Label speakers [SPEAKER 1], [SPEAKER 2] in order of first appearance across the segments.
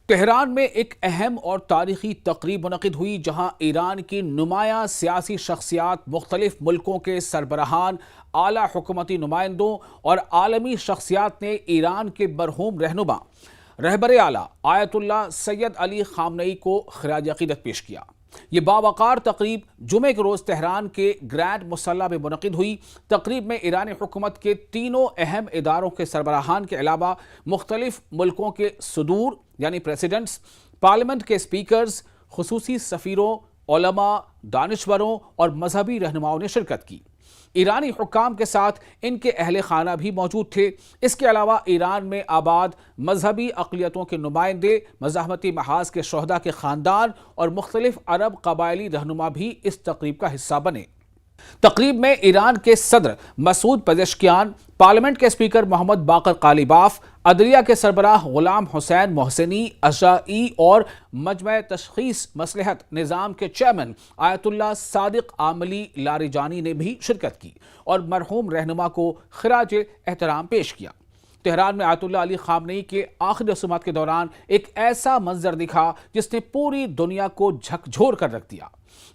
[SPEAKER 1] Tehran میں ایک اہم اور تاریخی تقریب منعقد ہوئی جہاں ایران کی نمایاں سیاسی شخصیات، مختلف ملکوں کے سربراہان، اعلیٰ حکومتی نمائندوں اور عالمی شخصیات نے ایران کے مرحوم رہنما رہبر اعلیٰ آیت اللہ سید علی خامنئی کو خراج عقیدت پیش کیا۔ یہ باوقار تقریب جمعے کے روز تہران کے گرینڈ مسلح میں منعقد ہوئی۔ تقریب میں ایرانی حکومت کے تینوں اہم اداروں کے سربراہان کے علاوہ مختلف ملکوں کے صدور یعنی پریزیڈنٹس، پارلیمنٹ کے اسپیکرز، خصوصی سفیروں، علماء، دانشوروں اور مذہبی رہنماؤں نے شرکت کی۔ ایرانی حکام کے ساتھ ان کے اہل خانہ بھی موجود تھے۔ اس کے علاوہ ایران میں آباد مذہبی اقلیتوں کے نمائندے، مزاحمتی محاذ کے شہداء کے خاندان اور مختلف عرب قبائلی رہنما بھی اس تقریب کا حصہ بنے۔ تقریب میں ایران کے صدر مسعود پزشکیان، پارلیمنٹ کے اسپیکر محمد باقر قالیباف، عدلیہ کے سربراہ غلام حسین محسنی اشائی اور مجمع تشخیص مصلحت نظام کے چیئرمین آیت اللہ صادق عاملی لاریجانی نے بھی شرکت کی اور مرحوم رہنما کو خراج احترام پیش کیا۔ تہران میں آیت اللہ علی خامنئی کے آخری رسومات کے دوران ایک ایسا منظر دکھا جس نے پوری دنیا کو جھکجھور کر رکھ دیا۔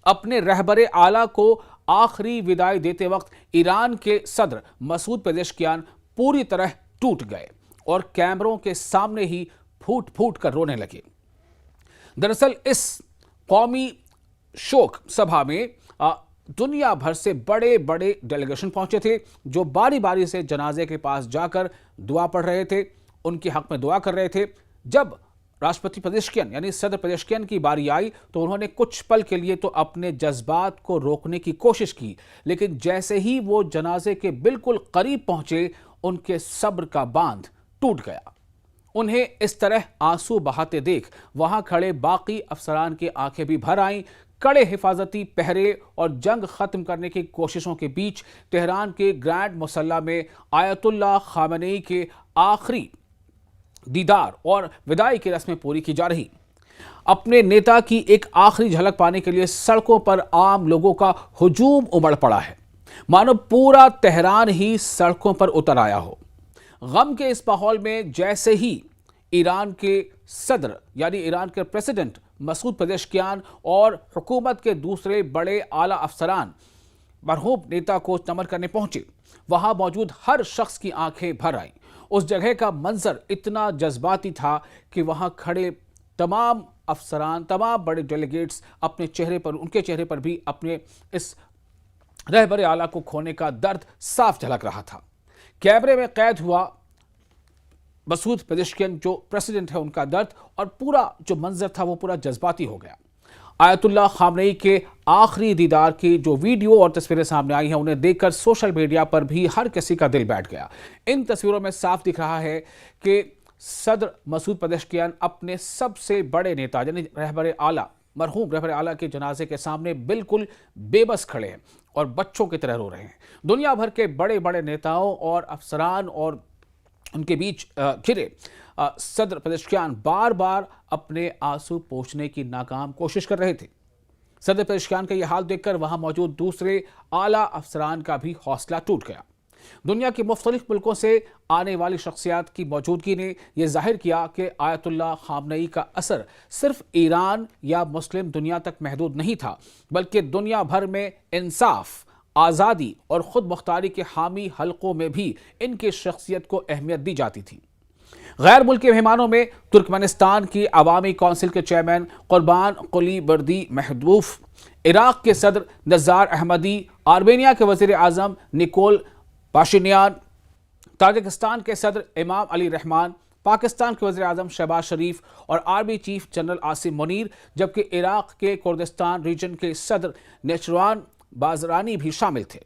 [SPEAKER 1] اپنے رہبر اعلیٰ کو آخری وداعی دیتے وقت ایران کے صدر مسعود پزشکیان پوری طرح ٹوٹ گئے اور کیمروں کے سامنے ہی پھوٹ پھوٹ کر رونے لگے۔ دراصل اس قومی شوک سبھا میں دنیا بھر سے بڑے بڑے ڈیلیگیشن پہنچے تھے جو باری باری سے جنازے کے پاس جا کر دعا پڑھ رہے تھے، ان کے حق میں دعا کر رہے تھے۔ جب راشٹرپتی پزشکیان یعنی صدر پزشکیان کی باری آئی تو انہوں نے کچھ پل کے لیے تو اپنے جذبات کو روکنے کی کوشش کی، لیکن جیسے ہی وہ جنازے کے بالکل قریب پہنچے ان کے صبر کا باندھ ٹوٹ گیا۔ انہیں اس طرح آنسو بہاتے دیکھ وہاں کھڑے باقی افسران کی آنکھیں بھی بھر آئیں۔ کڑے حفاظتی پہرے اور جنگ ختم کرنے کی کوششوں کے بیچ تہران کے گرینڈ مسلح میں آیت اللہ خامنئی کے آخری دیدار اور وداعی کی رسمیں پوری کی جا رہی۔ اپنے نیتا کی ایک آخری جھلک پانے کے لیے سڑکوں پر عام لوگوں کا ہجوم امڑ پڑا ہے، مانو پورا تہران ہی سڑکوں پر اتر آیا ہو۔ غم کے اس ماحول میں جیسے ہی ایران کے صدر یعنی ایران کے پریزیڈنٹ مسعود پزشکیان اور حکومت کے دوسرے بڑے اعلیٰ افسران مرحوم نیتا کو نمن کرنے پہنچے، وہاں موجود ہر شخص کی آنکھیں بھر آئیں۔ اس جگہ کا منظر اتنا جذباتی تھا کہ وہاں کھڑے تمام افسران، تمام بڑے ڈیلیگیٹس اپنے چہرے پر، ان کے چہرے پر بھی اپنے اس رہبر اعلیٰ کو کھونے کا درد صاف جھلک رہا تھا۔ کیمرے میں قید ہوا مسعود پزشکیان جو پریزیڈنٹ ہے ان کا درد، اور پورا جو منظر تھا وہ پورا جذباتی ہو گیا۔ آیت اللہ خامنئی کے آخری دیدار کی جو ویڈیو اور تصویریں سامنے آئی ہیں انہیں دیکھ کر سوشل میڈیا پر بھی ہر کسی کا دل بیٹھ گیا۔ ان تصویروں میں صاف دکھ رہا ہے کہ صدر مسعود پزشکیان اپنے سب سے بڑے نیتا یعنی رہبر اعلیٰ، مرحوم رہبر اعلیٰ کے جنازے کے سامنے بالکل بے بس کھڑے ہیں اور بچوں کی طرح رو رہے ہیں۔ دنیا بھر کے بڑے بڑے نیتاؤں اور افسران اور ان کے بیچ گھرے صدر پزشکیان بار بار اپنے آنسو پوچھنے کی ناکام کوشش کر رہے تھے۔ صدر پزشکیان کا یہ حال دیکھ کر وہاں موجود دوسرے اعلیٰ افسران کا بھی حوصلہ ٹوٹ گیا۔ دنیا کے مختلف ملکوں سے آنے والی شخصیات کی موجودگی نے یہ ظاہر کیا کہ آیت اللہ خامنئی کا اثر صرف ایران یا مسلم دنیا تک محدود نہیں تھا، بلکہ دنیا بھر میں انصاف، آزادی اور خود مختاری کے حامی حلقوں میں بھی ان کی شخصیت کو اہمیت دی جاتی تھی۔ غیر ملکی مہمانوں میں ترکمانستان کی عوامی کونسل کے چیئرمین قربان قلی بردی محدوف، عراق کے صدر نزار احمدی، آرمینیا کے وزیر اعظم نکول پاشینیان، تاجکستان کے صدر امام علی رحمان، پاکستان کے وزیر اعظم شہباز شریف اور army chief general Asim Munir, جبکہ عراق کے کردستان ریجن کے صدر نیچروان بازرانی بھی شامل تھے۔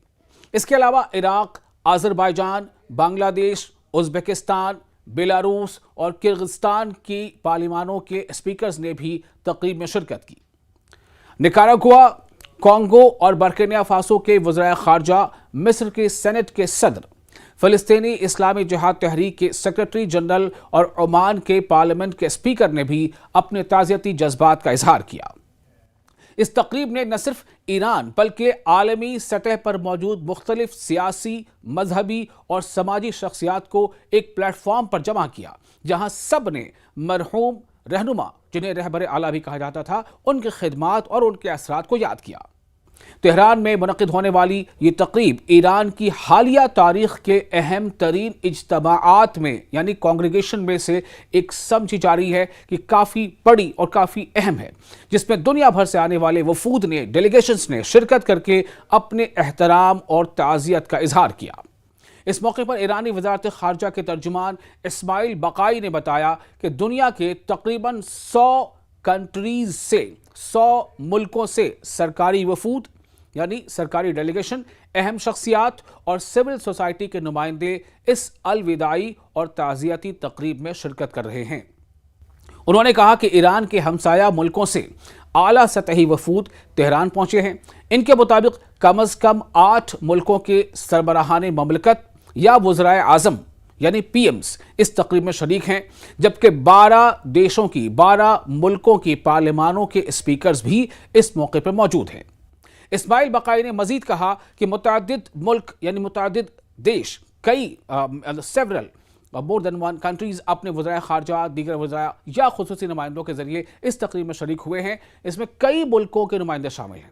[SPEAKER 1] اس کے علاوہ عراق، آذربائیجان، بنگلہ دیش، ازبکستان، بیلاروس اور کرغزستان کی پارلیمانوں کے اسپیکرز نے بھی تقریب میں شرکت کی۔ نکاراگوا، کانگو اور برکینا فاسو کے وزراء خارجہ، مصر کے سینٹ کے صدر، فلسطینی اسلامی جہاد تحریک کے سیکرٹری جنرل اور عمان کے پارلیمنٹ کے اسپیکر نے بھی اپنے تعزیتی جذبات کا اظہار کیا۔ اس تقریب نے نہ صرف ایران بلکہ عالمی سطح پر موجود مختلف سیاسی، مذہبی اور سماجی شخصیات کو ایک پلیٹ فارم پر جمع کیا، جہاں سب نے مرحوم रहनुमा, जिन्हें रहबर आला भी कहा जाता था, उनकी खिदमात और उनके असरात को याद किया। तेहरान में मुनक़िद होने वाली ये तकरीब ईरान की हालिया तारीख के अहम तरीन इज्तिमाआत में यानी कांग्रेगेशन में से एक समझी जा रही है कि काफ़ी बड़ी और काफ़ी अहम है, जिसमें दुनिया भर से आने वाले वफूद ने, डेलीगेशंस ने शिरकत करके अपने एहतराम और ताज़ियत का इजहार किया। इस मौके पर ईरानी वज़ारत ख़ारजा के तर्जुमान इस्माइल बक़ाई ने बताया कि दुनिया के तकरीबन 100 कंट्रीज से, 100 मुल्कों से सरकारी वफूद यानी सरकारी डेलीगेशन, अहम शख्सियात और सिविल सोसाइटी के नुमाइंदे इस अलविदाई और ताज़ियती तकरीब में शिरकत कर रहे हैं। उन्होंने कहा कि ईरान के हमसाया मुल्कों से आला सतही वफूद तेहरान पहुंचे हैं। इनके मुताबिक कम अज़ कम 8 मुल्कों के सरबराहान ममलकत या वज़राए आज़म यानी पीएम्स इस तकरीब में शरीक हैं, जबकि 12 देशों की, 12 मुल्कों की पार्लिमानों के स्पीकर्स भी इस मौके पर मौजूद हैं। इस्माइल बक़ाई ने मजीद कहा कि मुतअद्दिद मुल्क यानी मुतअद्दिद देश, कई several more than one countries अपने वज़राए ख़ारजा, दीगर वज़राए या खुसूसी नुमाइंदों के जरिए इस तकरीब में शरीक हुए हैं। इसमें कई मुल्कों के नुमाइंदे शामिल हैं।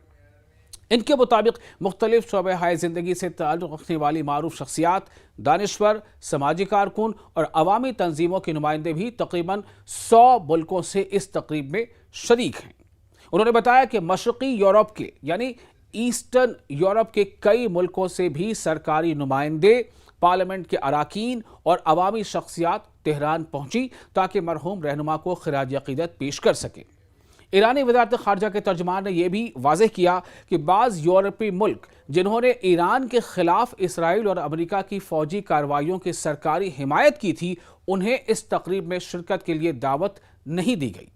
[SPEAKER 1] इनके मुताबिक मुख्तलिफ शोबे हाय ज़िंदगी से ताल्लुक़ रखने वाली मारूफ शख्सियात, दानिश्वर, समाजी कारकुन और अवामी तंजीमों के नुमाइंदे भी तकरीबन 100 मुल्कों से इस तकरीब में शरीक हैं। उन्होंने बताया कि मशरक़ी यूरोप के यानी ईस्टर्न यूरोप के कई मुल्कों से भी सरकारी नुमाइंदे, पार्लियामेंट के अराकीन और अवामी शख्सियात तेहरान पहुंची ताकि मरहूम रहनुमा को खिराज अक़ीदत पेश कर सके। ईरानी वज़ारत ख़ारजा के तर्जुमान ने यह भी वाज़ेह किया कि बाज़ यूरोपीय मुल्क जिन्होंने ईरान के खिलाफ इसराइल और अमेरिका की फ़ौजी कार्रवाइयों की सरकारी हिमायत की थी, उन्हें इस तकरीब में शिरकत के लिए दावत नहीं दी गई।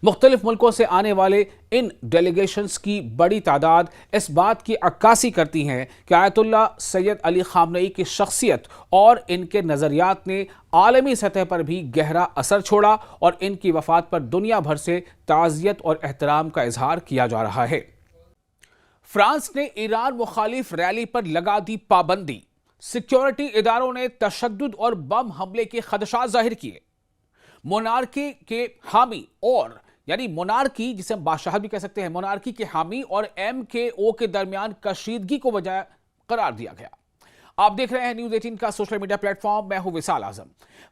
[SPEAKER 1] मुख्तलिफ मुल्कों से आने वाले इन डेलीगेशंस की बड़ी तादाद इस बात की अक्कासी करती हैं कि आयतुल्लाह सैयद अली ख़ामनई की शख्सियत और इनके नज़रियात ने आलमी सतह पर भी गहरा असर छोड़ा और इनकी वफ़ात पर दुनिया भर से ताज़ियत और एहतराम का इजहार किया जा रहा है। फ्रांस ने ईरान मुखालिफ रैली पर लगा दी पाबंदी। सिक्योरिटी इदारों ने तशद्दुद और बम हमले के खदशात जाहिर किए। मोनार्की के हामी और यानी मोनार्की, जिसे हम बादशाहत भी कह सकते हैं, मोनार्की के हामी और MKO के दरमियान कशीदगी को वजह करार दिया गया। आप देख रहे हैं न्यूज़ 18 का सोशल मीडिया प्लेटफॉर्म, मैं हूं विशाल आजम।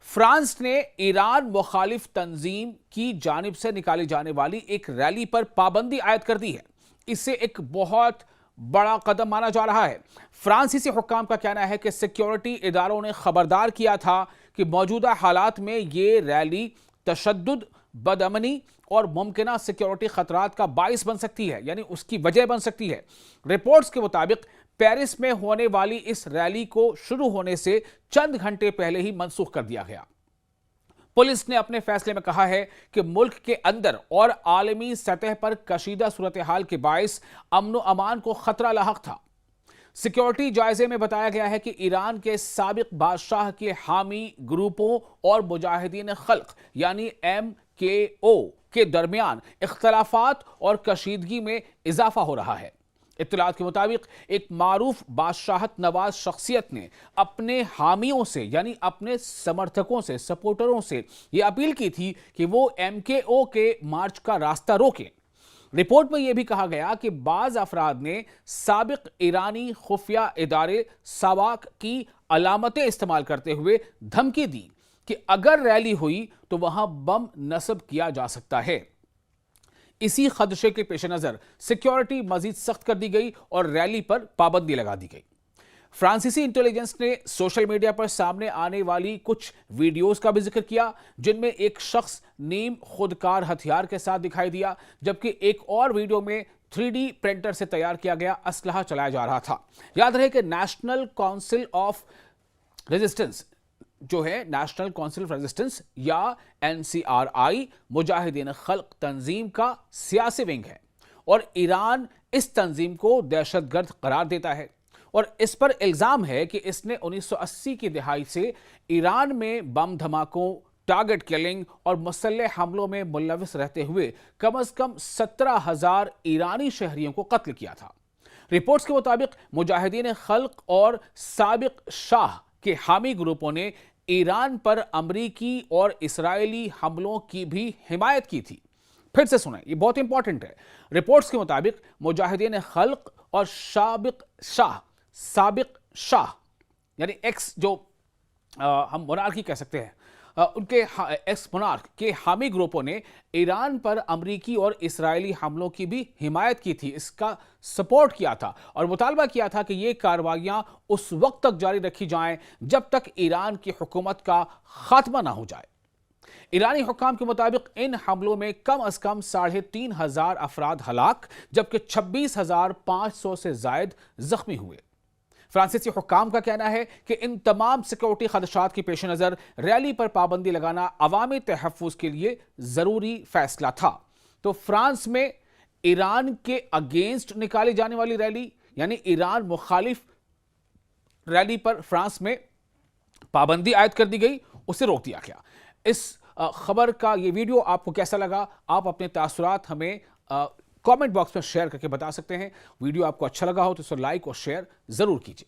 [SPEAKER 1] फ्रांस ने ईरान मुखालिफ तंजीम की जानिब से निकाली जाने वाली एक रैली पर पाबंदी आयद कर दी है। इसे एक बहुत बड़ा कदम माना जा रहा है। फ्रांसीसी हुक्काम का कहना है कि सिक्योरिटी इदारों ने खबरदार किया था कि मौजूदा हालात में ये रैली तशद्दुद, बदअमनी और मुमकिना सिक्योरिटी खतरात का बाइस बन सकती है, यानी उसकी वजह बन सकती है। रिपोर्ट्स के मुताबिक पेरिस में होने वाली इस रैली को शुरू होने से चंद घंटे पहले ही मनसूख कर दिया गया। पुलिस ने अपने फैसले में कहा है कि मुल्क के अंदर और आलमी सतह पर कशीदा सूरत हाल के बाइस अमन अमान को खतरा लाहक था। सिक्योरिटी जायजे में बताया गया है कि ईरान के साबिक बादशाह के हामी ग्रुपों और मुजाहिदीन खल्क यानी MKO के दरमियान इख्तलाफात और कशीदगी में इजाफा हो रहा है। इत्तलात के मुताबिक एक मारूफ बादशाहत नवाज शख्सियत ने अपने हामियों से यानी अपने समर्थकों से, सपोर्टरों से यह अपील की थी कि वो MKO के मार्च का रास्ता रोकें। रिपोर्ट में यह भी कहा गया कि बाज अफराद ने साबिक ईरानी खुफिया इदारे सवाक की अलामतें इस्तेमाल करते हुए धमकी दी कि अगर रैली हुई तो वहां बम नस्ब किया जा सकता है। इसी खदशे के पेश नजर सिक्योरिटी मजीद सख्त कर दी गई और रैली पर पाबंदी लगा दी गई। फ्रांसीसी इंटेलिजेंस ने सोशल मीडिया पर सामने आने वाली कुछ वीडियोस का भी जिक्र किया, जिनमें एक शख्स नीम खुदकार हथियार के साथ दिखाई दिया, जबकि एक और वीडियो में 3D प्रिंटर से तैयार किया गया असलहा चलाया जा रहा था। याद रहे कि नेशनल काउंसिल ऑफ रेजिस्टेंस जो है, नेशनल काउंसिल ऑफ रेजिस्टेंस या NCRI मुजाहिदीन खल्क तंजीम का सियासी विंग है और ईरान इस तंजीम को दहशतगर्द करार देता है और इस पर इल्जाम है कि इसने 1980 की दिहाई से ईरान में बम धमाकों, टारगेट किलिंग और मुसल्लह हमलों में मुलविस रहते हुए कम अज कम 17,000 ईरानी शहरियों को कत्ल किया था। रिपोर्ट्स के मुताबिक मुजाहिदीन खल्क और साबिक शाह के हामी ग्रुपों ने ईरान पर अमरीकी और इसराइली हमलों की भी हिमायत की थी। फिर से सुनें, ये बहुत इंपॉर्टेंट है। रिपोर्ट्स के मुताबिक मुजाहिदीन खल्क और साबिक शाह यानी एक्स जो हम मोनार्की कह सकते हैं, उनके एक्स मोनार्क के हामी ग्रुपों ने ईरान पर अमरीकी और इसराइली हमलों की भी हिमायत की थी, इसका सपोर्ट किया था और मुतालबा किया था कि ये कार्रवाइयां उस वक्त तक जारी रखी जाएं जब तक ईरान की हुकूमत का खात्मा ना हो जाए। ईरानी हुक्काम के मुताबिक इन हमलों में कम अज कम 3,500 अफराद हलाक जबकि 26,500 से जायद जख्मी हुए। फ्रांसीसी हुक्काम का कहना है कि इन तमाम सिक्योरिटी खदशात के पेश नज़र रैली पर पाबंदी लगाना अवामी तहफ़्फ़ुज़ के लिए ज़रूरी फैसला था। तो फ्रांस में ईरान के अगेंस्ट निकाली जाने वाली रैली यानी ईरान मुखालिफ रैली पर फ्रांस में पाबंदी आयद कर दी गई, उसे रोक दिया गया। इस खबर का ये वीडियो आपको कैसा लगा? आप अपने तासुरात हमें कमेंट बॉक्स में शेयर करके बता सकते हैं। वीडियो आपको अच्छा लगा हो तो इसे लाइक और शेयर जरूर कीजिए।